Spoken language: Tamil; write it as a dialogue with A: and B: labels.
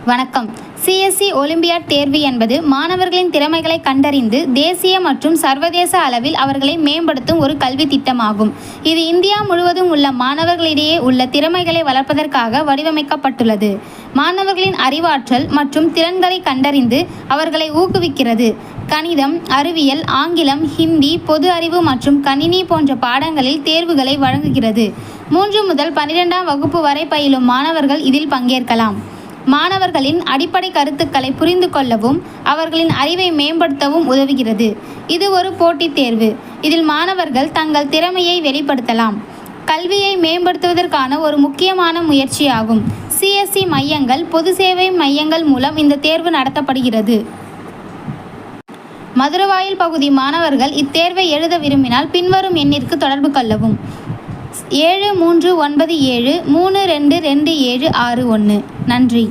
A: வணக்கம். சிஎஸ்இ ஒலிம்பியாட் தேர்வு என்பது மாணவர்களின் திறமைகளை கண்டறிந்து தேசிய மற்றும் சர்வதேச அளவில் அவர்களை மேம்படுத்தும் ஒரு கல்வி திட்டமாகும். இது இந்தியா முழுவதும் உள்ள மாணவர்களிடையே உள்ள திறமைகளை வளர்ப்பதற்காக வடிவமைக்கப்பட்டுள்ளது. மாணவர்களின் அறிவாற்றல் மற்றும் திறன்களை கண்டறிந்து அவர்களை ஊக்குவிக்கிறது. கணிதம், அறிவியல், ஆங்கிலம், ஹிந்தி, பொது அறிவு மற்றும் கணினி போன்ற பாடங்களில் தேர்வுகளை வழங்குகிறது. 3 முதல் 12ஆம் வகுப்பு வரை பயிலும் மாணவர்கள் இதில் பங்கேற்கலாம். மாணவர்களின் அடிப்படை கருத்துக்களை புரிந்து கொள்ளவும் அவர்களின் அறிவை மேம்படுத்தவும் உதவுகிறது. இது ஒரு போட்டித் தேர்வு. இதில் மாணவர்கள் தங்கள் திறமையை வெளிப்படுத்தலாம். கல்வியை மேம்படுத்துவதற்கான ஒரு முக்கியமான முயற்சியாகும். சிஎஸ்இ மையங்கள், பொது சேவை மையங்கள் மூலம் இந்த தேர்வு நடத்தப்படுகிறது. மதுரவாயல் பகுதி மாணவர்கள் இத்தேர்வை எழுத விரும்பினால் பின்வரும் எண்ணிற்கு தொடர்பு கொள்ளவும். 7397 322761. நன்றி.